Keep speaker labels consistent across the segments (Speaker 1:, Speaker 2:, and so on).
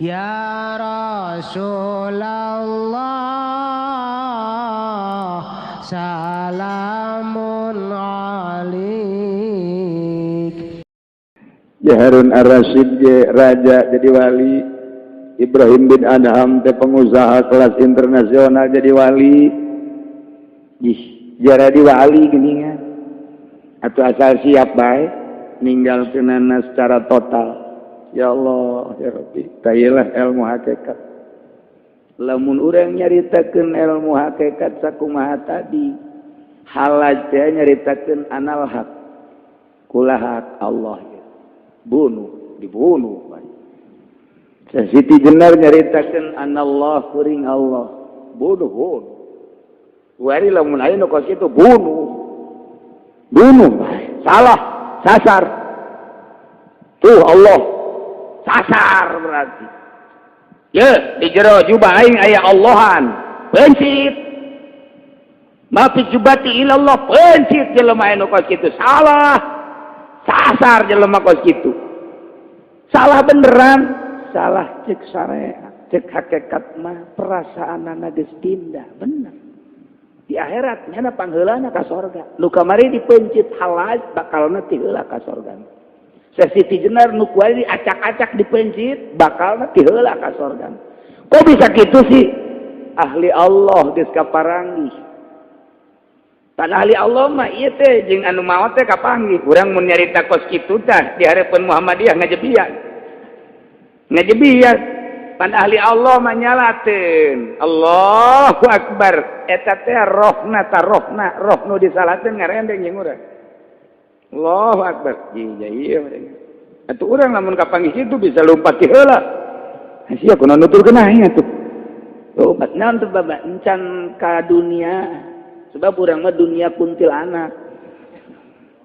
Speaker 1: Ya Rasulullah, salamun alik.
Speaker 2: Ya Harun Ar-Rasyid raja jadi wali, Ibrahim bin Adham teh pengusaha kelas internasional jadi wali. Jadi wali gini kan, atau asal siap baik ninggal kenana secara total. Ya Allah ya Rabbi, tayalah ilmu hakikat. Lamun urang nyaritakeun ilmu hakikat sakumaha tadi, halaj teh nyaritakeun anal haq, kulahat Allah ya. Bunuh, dibunuh. Siti Jenar nyaritakeun anallah kuring Allah, bunuh. Wari lamun aya nu kos kitu bunuh. Salah, sasar. Tuh Allah sasar berarti. Ya, di jero jubah aing aya Allahan. Pencit. Ma fi jubati ilallah, pencit jelema anu kos kitu. Salah. Sasar jelema kos kitu. Salah beneran, salah cek syariat, cek hakikat mah perasaanana geus pindah, bener. Di akhirat nya pangheulana ka sorga. Nu kamari dipencit halaj bakalna ti heula ka sorga. Sesiti Jenar nu kuari diacak-acak dipencit bakalna ti heula ka sorga. Kok bisa kitu sih? Ahli Allah geus kaparanggih. Tan ahli Allah mah ieu teh jeung anu maot teh kapanggih. Urang mun nyarita kos kitu tah di hareupeun Muhammadiyah ngajebian. Pan ahli Allah mah nyalateun. Allahu Akbar. Eta teh rohna roh nu disalateun ngarendeng jeung urang. Allahu Akbar. Iya. Atuh urang lamun kapanggih kitu bisa lompat ti heula. Sia kunaon nuturkeun aing atuh. Lompat naon teh Bapak? Encan ka dunia. Sebab urang mah dunia kuntilanak.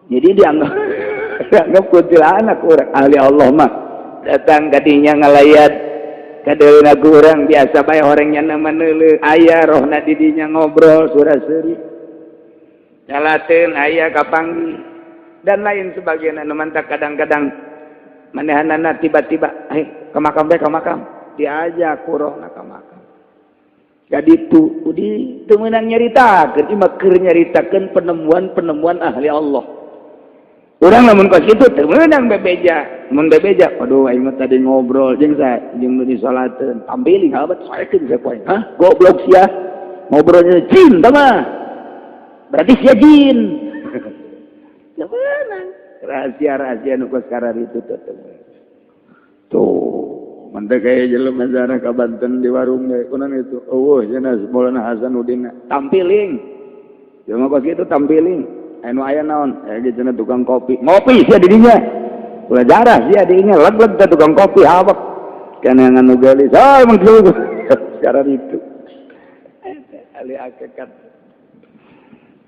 Speaker 2: Jadi dianggap kuntilanak urang. Ahli Allah mah datang ka dinya ngalayat kadeuna urang biasa bae horengnya nama neuleuh aya rohna di dinya ngobrol suraseuri. Nyalateun aya kapanggih dan lain sebagainya. Mantak kadang-kadang manehanana tiba-tiba ka makam diajak ku rohna ka makam. Jadi itu teu meunang nyaritakeun, ieu mah keur nyaritakeun penemuan ahli Allah. Urang lamun kos kitu teu meunang bebeja. Mun bebeja, aduh aing mah tadi ngobrol jeung nu disolateun. Tampiling halbat saekeun saya poe. Hah? Goblok sia. Ngobrolnya jin tah mah. Berarti sia jin. Ya beunang. Rahasia-rahasia nu kos karar itu teh. Tuh. Mantap kayak jelema sana ka Banten di warung ge kunaon itu. Eueuh cenah Maulana Hasanuddin tampiling. Jelema kos kitu tampiling. Anu aya naon? Aya cenah tukang kopi. Ngopi sia di dinya. Ulah jarah sia di dinya leg-leg teh tukang kopi hawak. Kana nganu gelis. Emang kieu. Cara itu. Ali hakikat.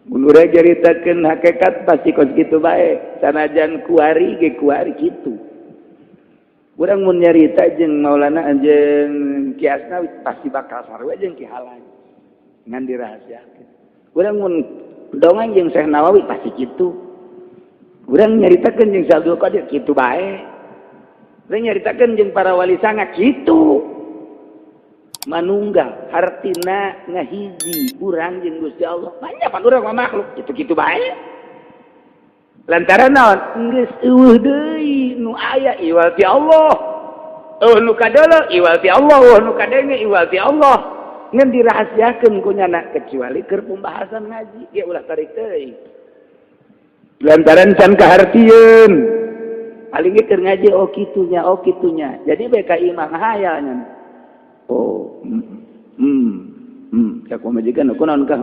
Speaker 2: Mun urang caritakeun hakikat pasti kos kitu bae. Sanajan kuari ge kuari kitu. Urang mun nyarita jeung Maulana jeung Ki Asnawi pasti bakal sarua jeung Ki Halan. Ngan dirahasiakeun. Urang mun dongeng jeung Syekh Nawawi pasti kitu. Urang nyaritakeun jeung Syekh Abdul Qadir kitu bae. Urang nyaritakeun jeung para wali sanga kitu. Manunggal hartina ngahiji urang jeung Gusti Allah. Banyak pan urang mah makhluk kitu-kitu bae. Lantaran naon? Geus eueuh deui nu aya iwal ti Allah. Nu kadeuleu iwal ti Allah, nu kadenge iwal ti Allah. Ngan dirahasiakeun ku nyana kecuali keur pembahasan ngaji ge ulah tarik teuing. Lantaran can kahartieun. Paling ge keur ngaji kitunya. Jadi bae ka imah hayal nya. Cak pamajikan kunaon ka?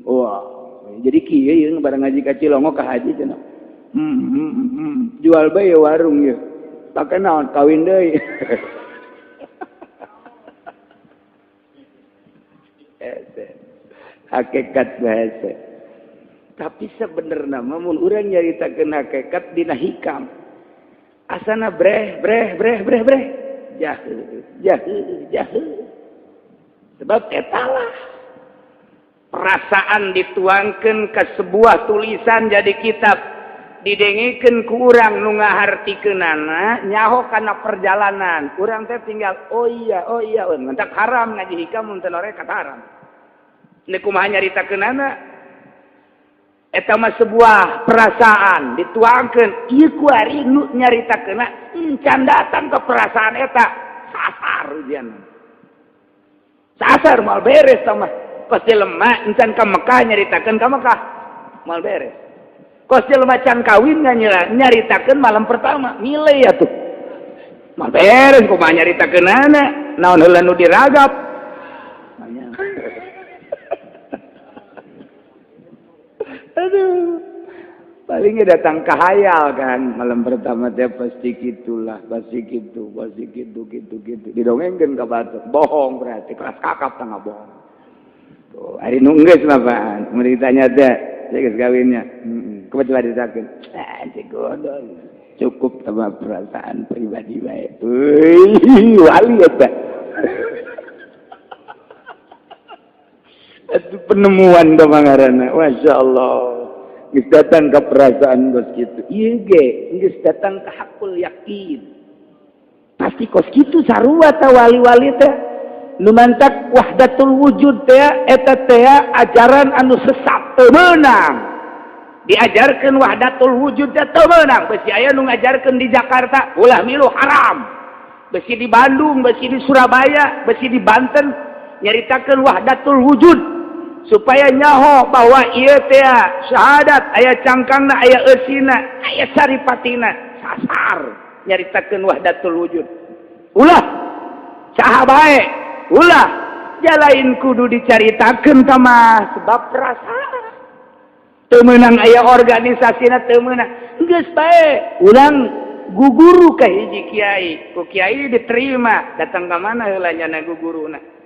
Speaker 2: Wah. Jadi kieu ieu barang ngaji ka Cilongo ka haji cenah. Jual bae warung ieu. Pake naon kawin deui. Hakikat bahasa. Tapi sebenarnya mun urang nyaritakeun hakikat dina hikam. Asana breh. Jahil. Sebab etalah perasaan dituangkan ke sebuah tulisan jadi kitab didengekeun ku urang nu ngahartikeunana nyaho kana perjalanan. Urang teh tinggal oh iya mentak haram ngaji hikam mun teu norekat haram. Ini kumaha nyaritakeunana? Eta mah sebuah perasaan dituangkeun ieu ku ari nu nyaritakeunna encan datang ke perasaan eta sasar ujian. Sasar mal beres tah mah. Kos jelema encan ka Mekah nyaritakeun ka Mekah mal beres. Kos jelema can kawin nyaritakeun malam pertama milih atuh. Mal beres kumaha nyaritakeunana naon heula nu diragap. Aduh, palingnya datang ke hayal kan malam pertama teh pasti gitulah, pasti gitu. Didongengkeun ka batu, bohong berarti kelas kakap tengah bohong. Tuh, hari nu geus mah Pak, mun ditanya teh, saya geus kawinnya. Kebetulan disakeun. Cik godol. Cukup sama perasaan pribadi bae. Wali eta. Itu penemuan kemangarana, masya Allah. Geus datang ke perasaan kos gitu. Iya ge, geus datang ke hakul yakin. Pasti kos gitu sarua ta wali-wali teh. Nu mantak wahdatul wujud teh eta teh ajaran anu sesat teu meunang. Diajarkeun wahdatul wujud teh teu meunang. Besi aya nu ngajarkeun di Jakarta, ulah milu haram. Besi di Bandung, besi di Surabaya, besi di Banten nyaritakeun wahdatul wujud. Supaya nyaho bahwa ieu teh syahadat aya cangkangna aya eusina aya saripatina sasar nyaritakeun wahdatul wujud ulah saha bae ulah jalain kudu dicaritakeun ka mah sebab perasaan teu meunang aya organisasina teu meunang geus bae ulang guguru ka hiji kiai ku kiai diterima datang ka mana heula nyana guguruna.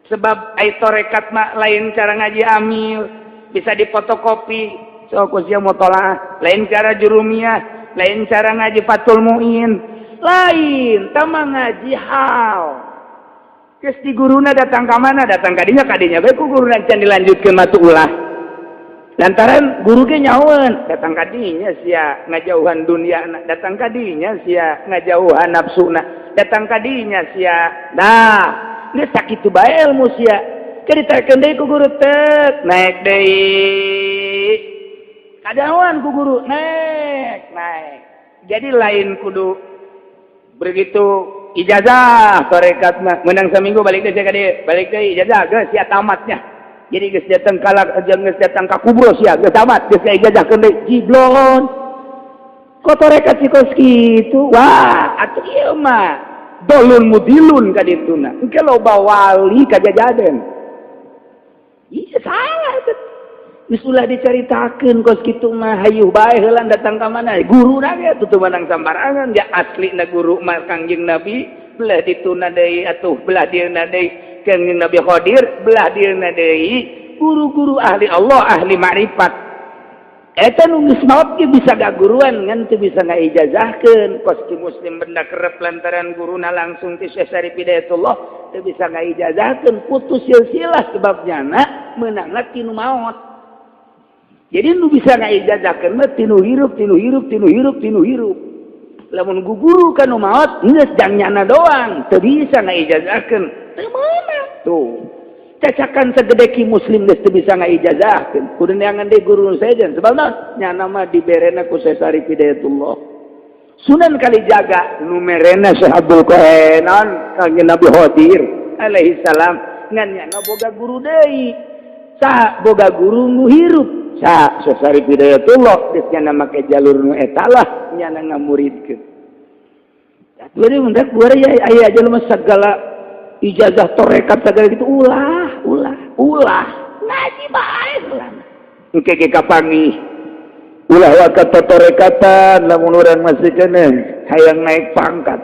Speaker 2: Sebab ai torekat mah lain cara ngaji amil, bisa difotokopi, sok sia mutolaah, lain cara jurumiyah, lain cara ngaji Fathul Muin, lain tama ngaji hal. Geus di guruna datang ka mana? Datang ka dinya bae ku guruna can dilanjutkeun matu ulah. Lantaran guru ge nyahoeun, datang ka dinya sia ngajauhan dunyana, datang ka dinya sia ngajauhan nafsuna, datang ka dinya sia geus sakitu bae ilmu sia caritakeun deui ku guru teh naik deui kadawan ku guru naik jadi lain kudu begitu ijazah tarekat mah meunang saminggu balik deui ka dieu balik deui ijazah geus sia tamatnya jadi geus datang kalak geus datang ka kubro sia geus tamat geus ijazahkeun deui jiblon kok tarekat sikos kitu wah atuh ieu mah dolun mudilun ka dituna engke loba wali kajajaden iya salah itu geus ulah dicaritakeun kos kitu mah hayuh bae heula datang ka mana guruna ge tutu menang sambarangan ya aslina guru mah Kangjeng Nabi belah dituna deui atuh belah dieuna deui Kangjeng Nabi Khadir belah dieuna deui guru-guru ahli Allah ahli makrifat eta nu geus maot ge bisa gaguruan ngan teu bisa ngaijazahkeun kos ti muslim benda kerep lantaran guruna langsung ti Syekh Syarif Hidayatullah teu bisa ngaijazahkeun putus silsilah sebabnya meunangna tinu maot jadi nu bisa ngaijazahkeun mah tinu hirup lamun guguru ka nu maot geus jangnyana doang teu bisa ngaijazahkeun teu meunang tuh cacakan segede ki muslim geus teu bisa ngaijazahkeun kudu neangan deui guru saja sebab naon nyana mah diberena ku Syekh Syarif Hidayatullah Sunan Kalijaga nu merena Syekh Abdul Qahenan Kangjeng Nabi Khadir alaihi salam ngan nyana boga guru deui saha boga guru nu hirup saha Syekh Syarif Hidayatullah geus nyana make jalur nu eta lah nyana ngamuridkeun jadi mendak buar ya aya aja lu segala ijazah torekat segala gitu ulah ngaji bae ulah engke ge kapangi ulah wakata torekatan lamun urang masih keneh hayang naik pangkat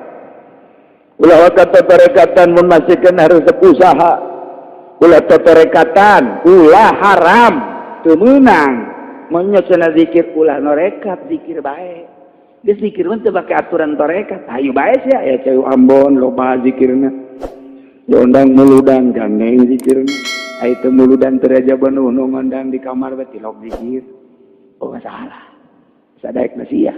Speaker 2: ulah wakata torekatan mun masih keneh harus usaha ulah torekatan ulah haram teu meunang mun cenah zikir ulah norekat zikir bae geus zikir mah teu make aturan torekat hayu bae sia ya cayu Ambon loba zikirna diundang muludang gandeng zikirna ai teu muludang teu raja benuh nu ngundang di kamar bae tilok zikir oh salah sadaek nasiah.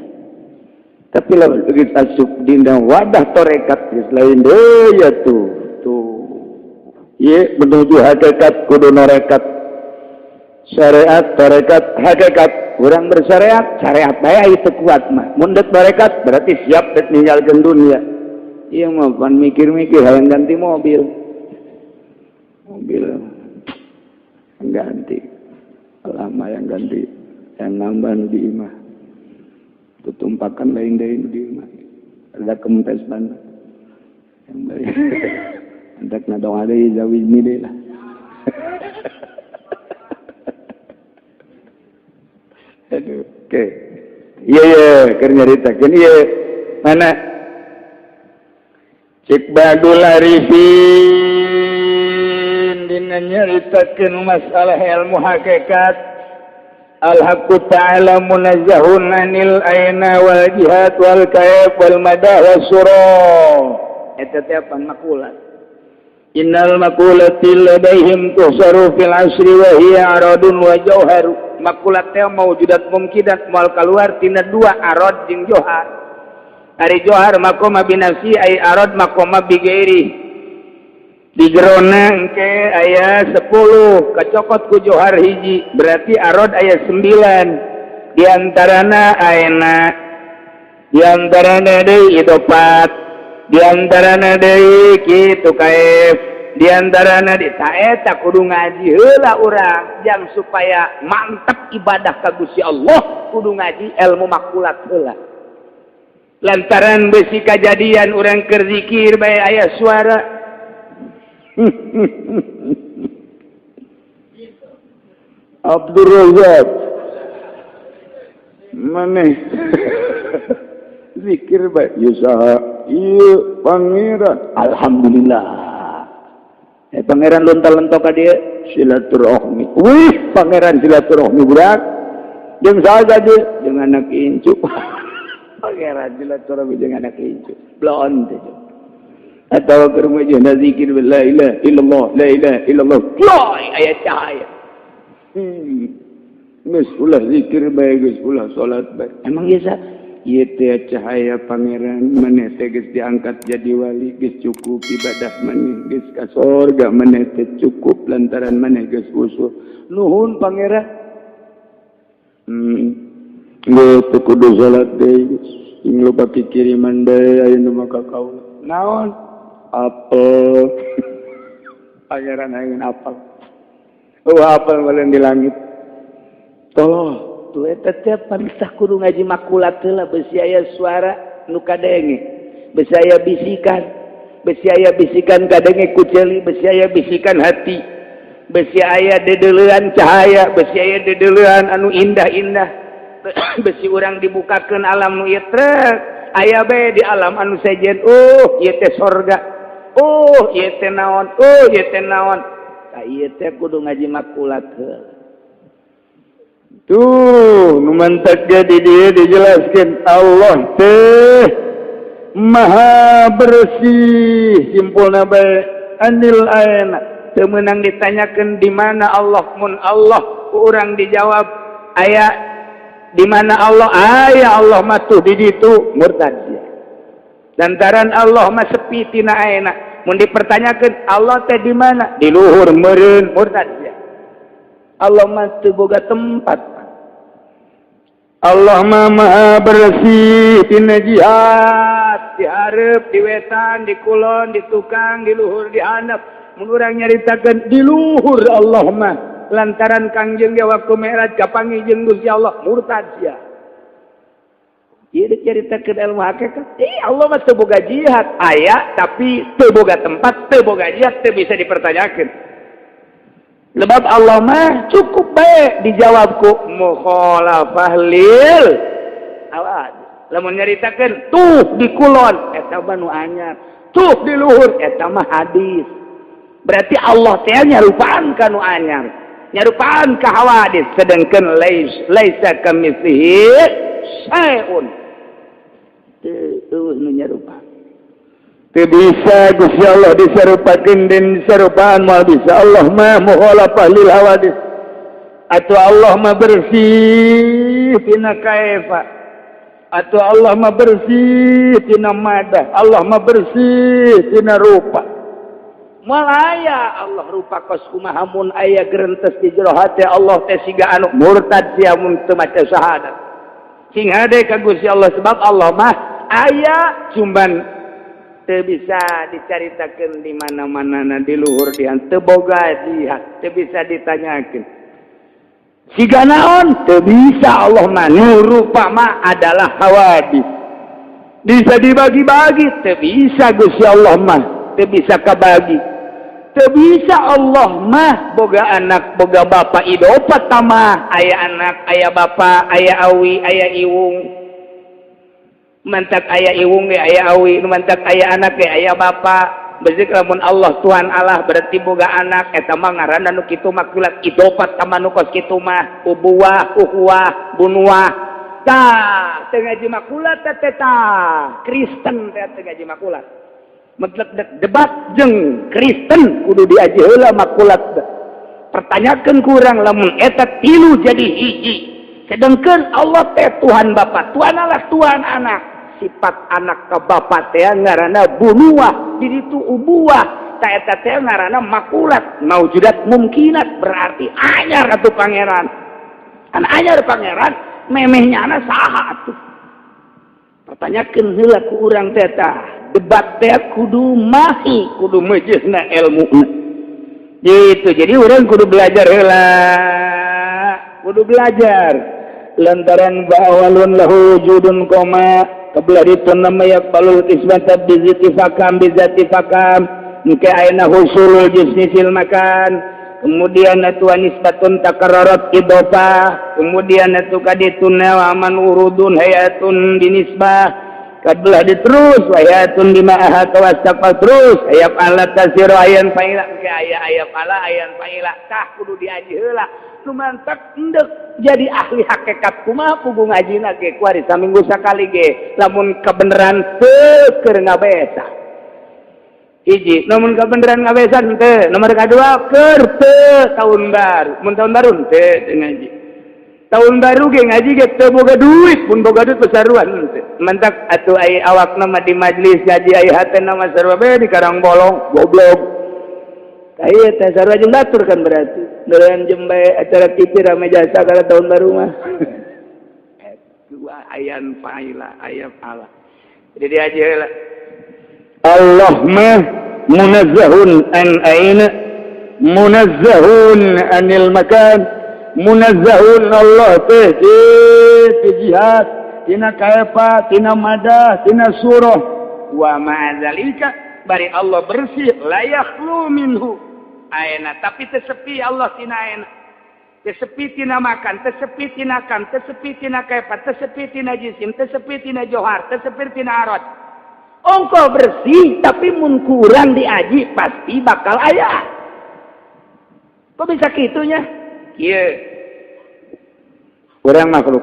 Speaker 2: Tapi lamun begitu asup dina wadah tarekat geus lain deui ya tuh. Ieu menuju hakikat kudu narekat. Syariat tarekat hakikat. Urang bersyariat, syariat bae itu kuat mah. Mun deuk tarekat berarti siap dek ninggalkeun dunia. Ieu mah pan mikir-mikir hayang ganti mobil. Ganti. Lama yang ganti. Yang nambah di imah. Tutumpakan lain-lain di imah. Ada kempes banget. Yang bari. Antak na dong ada zawi ini deh lah. Aduh, oke. Iya, keur nyaritakeun ieu. Mana? Cik Badul Arifin dina nyaritakeun masalah ilmu hakikat. Al-haqqu ta'ala munazzahun anil aina wal jihad wal kayf wal madah was surah. Eta teh apa makulat. Innal makulati ladaihim tuhsaru fil asri wa hiya aradun wa jauharu. Makulat teh maujudat mungkidat moal kaluar tina dua arad jeung johar. Ari johar makoma binafsi ai arad makoma bigairi. Di gerona engke aya 10 kacokot ku johar hiji berarti arad aya 9 diantarana aena diantarana deui idopat diantarana deui kitu kaif diantarana di taeta kudu ngaji heula urang jang supaya mantap ibadah ka Gusti Allah kudu ngaji ilmu makulat heula lantaran besi kajadian urang keur zikir bae aya suara Abdul Razak maneh zikir bae usaha ieu pangeran alhamdulillah pangeran lontal-lontok ka dieu silaturahmi wih pangeran silaturahmi budak jeung saha dieu jeung anak incu pangeran silaturahmi jeung anak incu blon teh atau ke rumah jana zikir la ilaha illallah la ilaha illallah joy ayat cahaya geus ulah zikir bae geus ulah salat bae emang ieu sa ieu teh cahaya pangeran maneh teh geus diangkat jadi wali geus cukup ibadah maneh geus ka surga maneh teh cukup lantaran maneh geus usul nuhun pangeran geus kudu salat deui sing lupa kiriman bae ayeuna mah ka kaula naon apel pangeran angin apel apel malen di langit toloh tuh eta teh pamisah kudu ngaji makulat heula besi aya suara nu kadenge besi aya bisikan kadenge ku ceuli besi aya bisikan hati besi aya dedeleuan cahaya besi aya dedeleuan anu indah-indah besi urang dibukakeun alam nu ieu trek aya bae di alam anu sejen ieu teh sorga ieu teh naon ieu teh naon ka ieu teh kudu ngaji makulat heula tuh nu mantak di dieu dijelaskeun Allah teh maha bersih simpulna bae anil aina teu meunang ditanyakeun di mana Allah mun Allah ku urang dijawab aya di mana Allah aya Allah mah tuh di ditu murtad sia lantaran Allah mah sepi tina ayeuna mun dipertanyakeun Allah teh di mana di luhur meureun murtad sia Allah mah teu boga tempat Allah mah maha bersih tina jihad di hareup di wetan di kulon di tukang di luhur di handap mun urang nyaritakeun di luhur Allah mah lantaran Kangjeng Dewa ku Mi'raj kapanggih jeung Gusti Allah murtad sia ieu dicaritakeun ilmu hakikat Allah mah teu boga jihad aya tapi teu boga tempat teu boga jihad teu bisa dipertanyakeun lebab Allah mah cukup bae dijawab ku mukhalafah lil awad lamun nyaritakeun tuh di kulon eta mah nu anyar tuh di luhur eta mah hadis berarti Allah teh nyarupaan ka nu anyar nyarupaan ka hawadis sedengkeun laisa kamitslihi syai'un teu nu nyarupaan teu bisa Gusti Allah disarupakeun dan disarupaan moal bisa Allah mah mukhalafah lil hawadis atuh Allah mah bersih tina kaifa Atau Allah mah bersih tina madah, Allah mah bersih tina rupa. Malaya Allah rupa kos kumaha mun aya gerentes di jero hate Allah teh siga anu murtad sia mun teu maca syahadat. Sing hade ka Gusti Allah sebab Allah mah aya cuman teu bisa dicaritakeun di mana-manana di luhur dian teu boga jihad, teu bisa ditanyakeun. Siga naon teu bisa Allah mah nu rupa mah adalah hawadis. Bisa dibagi-bagi teu bisa Gusti Allah mah teu bisa kabagi. Teu bisa Allah mah boga anak boga bapa idopat tamah aya anak aya bapa aya awi aya iwung mantak aya iwung ge aya awi mantak aya anak ge aya bapa bezik lamun Allah Tuhan Allah berarti boga anak eta mah ngaranna nu kitu makulat idopat tamah nu kos kitu mah ubuwah ukhuwah bunuwah tah teu ngaji makulat teh tah Kristen teh teu ngaji makulat metlek debat jeung Kristen kudu diaji heula makulat pertanyakeun kurang lamun eta tilu jadi hiji sedengkeun Allah teh Tuhan Bapa Tuhan Allah Tuhan anak sifat anak ka bapa teh ngaranna bunuwah di ditu ubuwah ta eta teh ngaranna makulat maujudat mungkinat berarti anyar atuh pangeran kan anyar pangeran memehnya ana saha atuh pertanyakeun heula ku urang teh tah debat teh kudu mahi kudu mejehna ilmuna gitu jadi orang kudu belajar heula kudu belajar lantaran ba'awalun lahu wujudun koma qabla ditun nama yaqbalul isbata bizati fakam mungkin aina husulul jisnisil makan kemudian atu nisbatun takarrarat idofah kemudian atu kaditun wa man urudun hayatun dinisbah kadbelah diterus wayatun dima'aha tawassafa terus ayat Allah tasiru ayan faila ke ayat Allah ayan faila tah kudu diaji heula nu mantap endek jadi ahli hakikat kumaha kudu ngajina ge kuari saminggu sakali ge lamun kebenaran teu keur ngabesa hiji lamun kebenaran ngabesa teu nomor kadua keur teu tahun baru mun tahun baru teu ngaji tahun baru ge ngaji ge teu boga duit pun boga duit pesaruan mentak atuh ai awakna mah di majelis ngaji ai hatena mah sarua bae di karang bolong goblok ieu teh sarua jeung batur kan berarti neureun jembe acara TV rame jasa kana tahun baru mah dua ayan faila ayat Allah jadi diaji heula Allah mah munazzahun an aina munazzahun anil makan munazzahun Allah teh jihad tina kaefa tina madah tina surah wa ma'adzalika bari Allah bersih la yakhlu minhu aina tapi tersepi Allah tina aina tersepi tina makan tersepi tina kan tersepi tina kaefa tersepi tina jisim tersepi tina johar tersepi tina arat ongko bersih tapi mun kurang diaji pasti bakal aya kok bisa kitunya kieu urang makhluk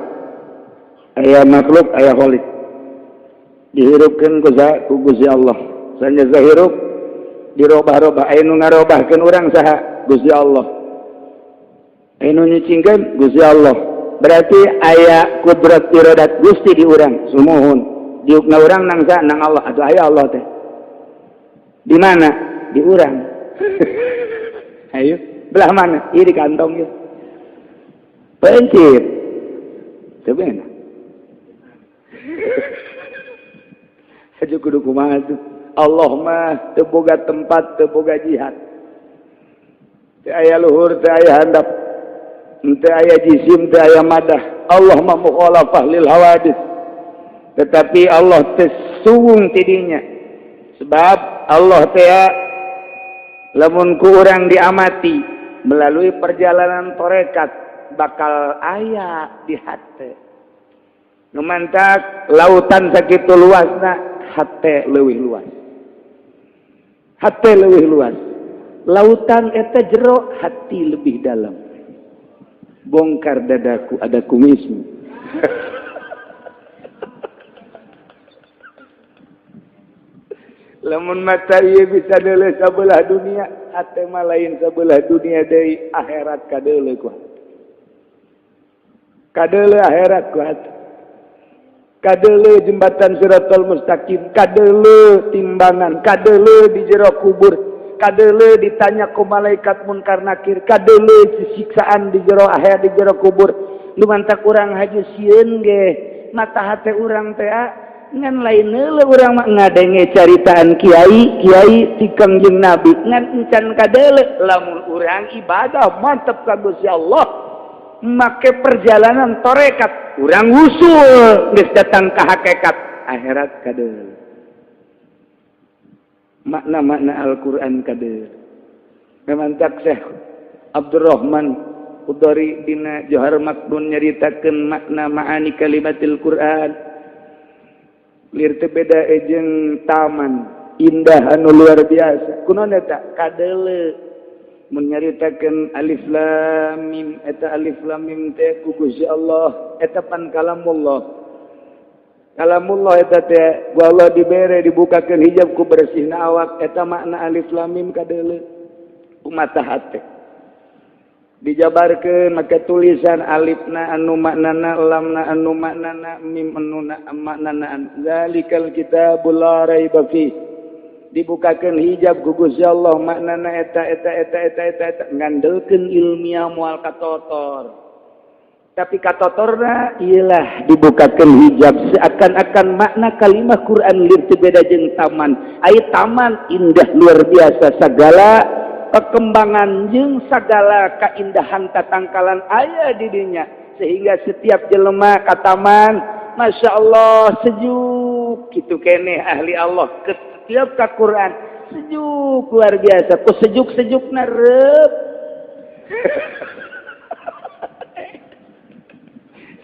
Speaker 2: aya makhluk aya khaliq dihirupkeun ku Gusti Allah sanjasa hirup dirobah-robah aya nu ngarobahkeun urang saha Gusti Allah aya nu nyicingkeun Gusti Allah berarti aya kudrat iradat Gusti di urang sumuhun diukna urang nang saha nang Allah atuh aya Allah teh di mana di urang ayo belah mana ieu di kantong ieu pencit sebenarnya saja kudu kumaha tuh Allah mah teu boga tempat teu boga jihad teu aya luhur teu aya handap teu aya jisim teu aya madah Allah mah mukhalafah lil hawadis tetapi Allah teu suwung tidinya sebab Allah teh lamun ku urang diamati melalui perjalanan tarekat bakal aya di hate numantak lautan sakitu luasna hate leuwih luas hate leuwih luas lautan eta jero hati lebih dalam bongkar dadaku ada kumismu lamun mata ieu bisa deuleu sabelah dunia hate mah lain sabelah dunia deui akhirat kadeuleu ku kadeuleu akhirat ku hate Kadele jembatan Siratal Mustaqim, kadele timbangan, kadele di jero kubur, kadele ditanya ku malaikat munkar nakir, kadele siksaan di jero akhir di jero kubur. Lumantak urang haji sieun ge, mata hate urang teh ngan lain heula urang mah ngadenge caritaan kiai ti Kangjeng Nabi, ngan encan kadele lamun urang ibadah mantep ka Gusti Allah. Make perjalanan torekat urang usul geus datang ka hakikat akhirat kadeul. Makna-makna Al-Qur'an kadeul. Memantak Syekh Abdurrahman Udari dina Johar Maknun nyaritakeun makna ma'ani kalimatil Qur'an. Lir teu beda jeung taman indah anu luar biasa. Kunaon eta? Kadeuleu. Menyaritakan alif lam mim, eta alif lam mim teh ku Gusti Allah, eta pan kalamullah. Kalamullah eta teh ku Allah dibere dibukakeun hijab ku bersihna awak, eta makna alif lam mim kadeuleu umata hate. Dijabarkeun make tulisan alifna anu maknana, lamna anu maknana, mim anu maknana, zalikal kitabul la raiba fihi. Dibukakan hijab gugus Allah maknana eta ngandelkeun ilmiah moal katotor. Tapi katotorna ialah dibukakan hijab seakan-akan makna kalimah Quran lir teu beda jeung taman. Aya taman indah luar biasa, sagala perkembangan jeung sagala kaindahan tatangkalan aya di dinya, sehingga setiap jelema ka taman masya Allah sejuk kitu keneh ahli Allah. Setiap ka Quran sejuk luar biasa, ku sejuk-sejukna reup.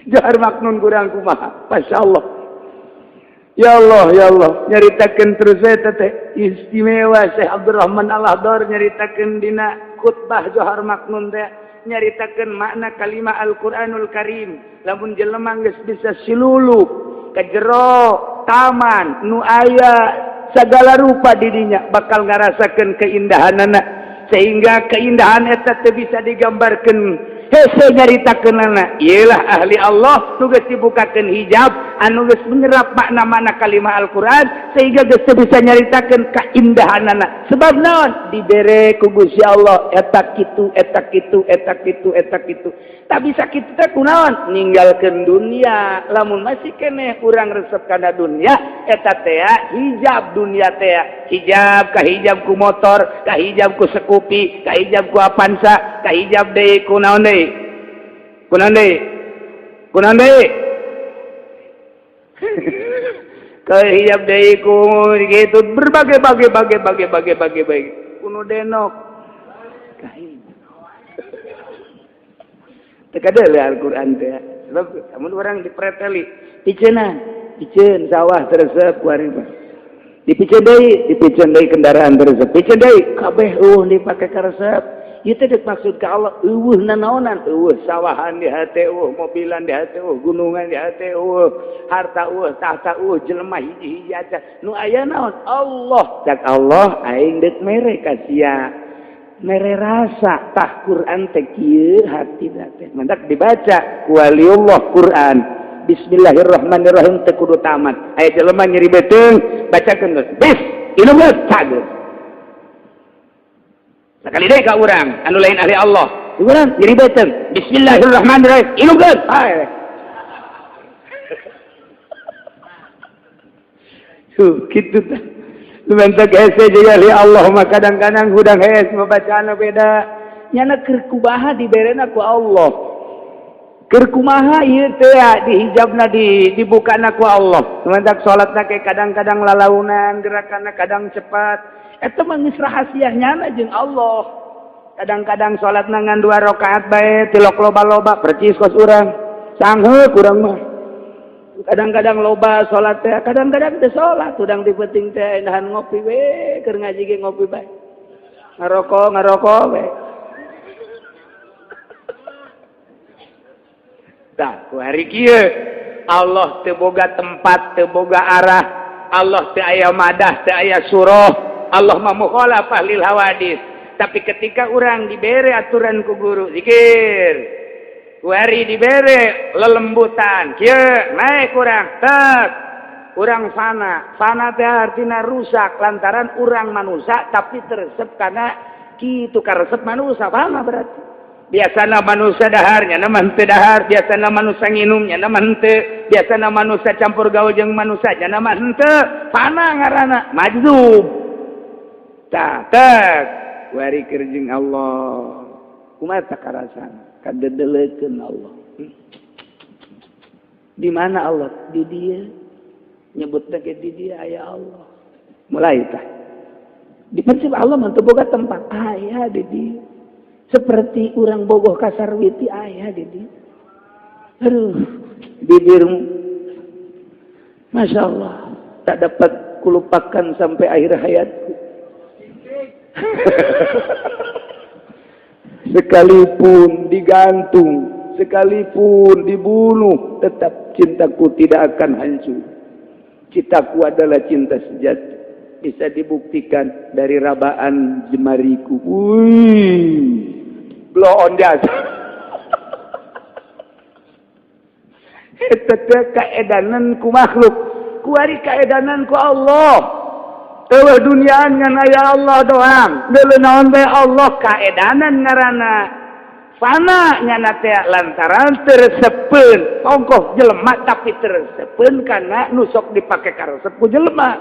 Speaker 2: Johar Maknun kurang kumaha, masya Allah. Ya Allah, ya Allah, nyaritakeun terus eta teh istimewa Syekh Abdurrahman Al-Akhdar nyaritakeun dina khutbah Johar Maknun teh nyaritakeun makna kalimah Al-Qur'anul Karim. Lamun jelema geus bisa silulup ka jero taman nu aya sagala rupa dirinya bakal ngarasakeun keindahanana, sehingga keindahan eta teu bisa digambarkeun hese nyaritakeunana. Ialah ahli Allah nu geus dibukakeun hijab anu geus menyerap makna-makna kalimah Al-Qur'an, sehingga geus bisa nyaritakeun keindahanana. Sebab naon? Dibere ku Gusti Allah eta kitu eta kitu eta kitu eta kitu. Tak bisa kitu teh kunaon? Ninggalkeun dunia. Lamun masih keneh urang resep kana dunia, eta teh hijab dunia teh. Hijab ka hijab ku motor, ka hijab ku Scoopy, ka hijab ku Avanza, ka hijab deui ku naon deui? Kunaon deui? Kunaon deui? Ka hijab deui ku gitu berbagai kuno denok. Ka Tekadele Al-Qur'an teh. Sebab amun urang dipreteli, piceun sawah teresep ku ari mah. Dipiceun deui kendaraan teresep. Piceun deui kabeh dipake karesep. Ieu teh maksud ka Allah eueuh nanaonan, eueuh sawahan di hate, eueuh mobilan di hate, eueuh gunungan di hate, eueuh harta, eueuh tahta, eueuh jelema hiji-hiji aja. Nu aya naon? Allah. Cak Allah aing deuk mere ka sia. Mere rasa tah Quran teh kieu hati teh. Mantak dibaca ku waliullah Quran. Bismillahirrahmanirrahim teh kudu tamat. Aya jelema nyeribeteung bacakeun geus. Bis, inu geus cageus. Sakali deui ka urang anu lain ahli Allah. Urang nyeribeteung Bismillahirrahmanirrahim. Inu geus. Kitu teh. Lumantak hese juga li Allah mah kadang-kadang hudang hes membacaan beda. Nyana keur kumaha diberena ku Allah. Keur kumaha ieu teh dihijabna dibukana ku Allah. Lumantak salatna ke kadang-kadang lalaunan, gerakanna kadang cepat. Eta mah geus rahasia nyana jeung Allah. Kadang-kadang salatna ngan 2 rakaat bae tilok loba-loba percis kos urang. Sangheuk urang mah. Kadang-kadang loba salat teh, kadang-kadang teh salat, udang dipenting teh endahan ngopi we, keur ngaji ge ngopi bae. Ngarokok we. Tah, ku hari kieu Allah teu boga tempat, teu boga arah. Allah teu aya madah, teu aya suruh. Allah mah mukhalafah lil hawadis. Tapi ketika urang dibere aturan ku guru, zikir. kuari dibere lelembutan kieu naik urang tek urang fana teh artina rusak lantaran urang manusia tapi teresep karena kitu karesep manusia fana berarti biasana manusia daharnya nama henteu dahar biasana manusia nginumnya nama henteu biasana manusia campur gaul jeung manusia nya nama henteu fana ngaranna majzub tah tek kuari keur jeung Allah kumaha tah karasana kadedelekeun Allah di mana Allah di dia nyebutna ke di dia aya Allah mulai tah di prinsip Allah mah teu boga tempat aya di dia seperti urang bogoh kasarwiti aya di dia aduh bibirmu Masya Allah tak dapat kulupakan sampai akhir hayatku sekalipun digantung sekalipun dibunuh tetap cintaku tidak akan hancur cintaku adalah cinta sejati bisa dibuktikan dari rabaan jemariku blow on jasa eta teh kaedanan ku makhluk ku ari kaedanan ku Allah eueuh duniaan ngan aya Allah doang deuleu naon bae Allah kaedanan ngaranna fana nyana teh lantaran teresepeun ongkoh jelema tapi teresepeun kana nu sok dipake karesep ku jelema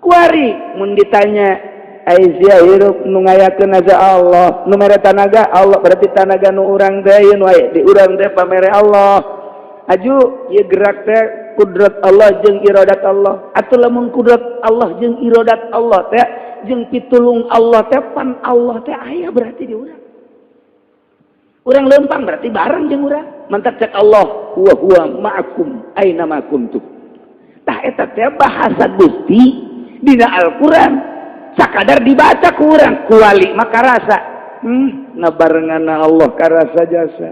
Speaker 2: kuari mun ditanya Aisyah hirup nu ngayakeun aja Allah nu mere tanaga Allah berarti tanaga nu urang teh yeun wae di urang teh pamere Allah aju ieu gerak teh kudrat Allah jeung iradat Allah atuh lamun kudrat Allah jeung iradat Allah teh jeung pitulung Allah teh pan Allah teh aya berarti di urang urang leumpang berarti bareng jeung urang mantap cek Allah huwa ma'akum aina ma kuntum tah eta teh bahasa Gusti dina Al-Quran sakadar dibaca ku urang kuali maka rasa ngabarengana Allah karasa jasa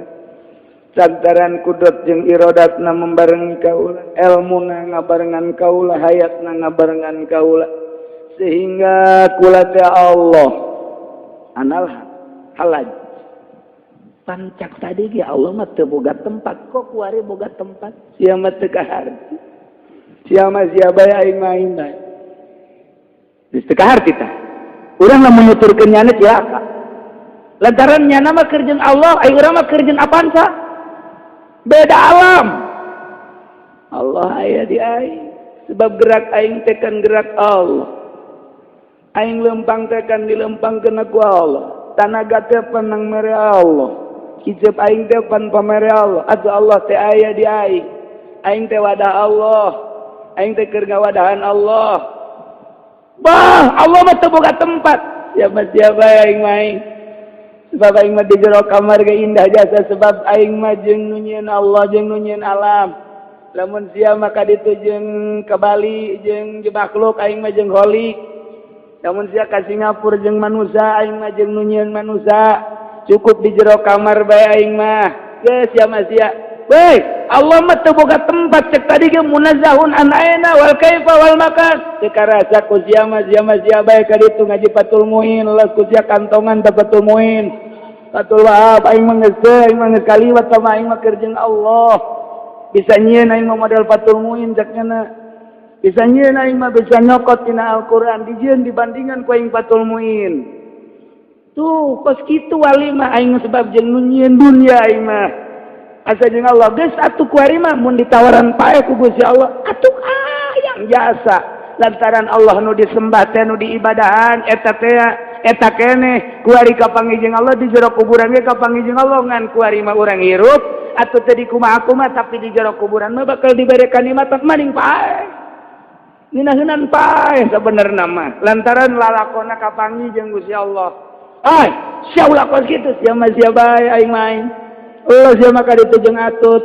Speaker 2: santaran kudrat jeung iradatna membarengi kaula ilmuna ngabarengan kaula hayatna ngabarengan kaula sehingga kula teh Allah anal halaj pancak tadi ge Allah mah teu boga tempat kok kuari boga tempat sia mah teu kaharti sia mah sia bae aing mah aing bae geus teu kaharti tah urang lamun nuturkeun nyana cilaka lantaran nyana mah keur jeung Allah aing urang mah keur jeung apaan sa beda alam Allah aya di aing sebab gerak aing teh kan gerak Allah aing leumpang teh kan dileumpangkeun ku Allah tanaga teh panang mere Allah hijab aing teh pan pamere Allah atuh Allah teh aya di aing teh wadah Allah aing teh keur ngawadahan Allah bah Allah mah teu boga tempat siapa aing main sebab aing mah di jero kamar ge indah jasa sebab aing mah jeung nu nyieun Allah jeung nu nyieun alam lamun sia mah ka ditu jeung ka Bali jeung makhluk aing mah jeung holik lamun sia ka Singapura jeung manusia aing mah jeung nu nyieun manusia cukup di jero kamar bae aing mah geus sia mah sia weh Allah mah teu boga tempat cek tadi ge munazzahun an aina wal kaifa wal makan teu karasa ku sia mah sia bae ka ditu ngaji Fathul Muin leus ku sia kantongan ta Fathul Muin Fathul Wahab aing mah geus kaliwat sama aing mah keur jeung Allah bisa nyieun aing mah model Fathul Muin cek cenah bisa nyieun aing mah bisa nyokot tina Al-Qur'an dijieun dibandingan ku aing Fathul Muin tuh kos kitu wali mah aing sebab jeung nu nyieun dunya aing mah asa jeung Allah geus atuh kuari mah mun ditawaran pae ku Gusti Allah atuh yang jasa lantaran Allah nu disembah teh nu diibadahan eta keneh kuari kapanggih jeung Allah di jero kuburan ge kapanggih jeung Allah ngan kuari mah urang hirup atuh teu dikumaha-kumaha tapi di jero kuburan mah bakal dibere kalimat maning pae nginaheunnan pae sabenerna mah lantaran lalakonna kapanggih jeung Gusti Allah sia ulah kos kitu sia mah sia bae aing main Allah sia mah ka ditu jeung atut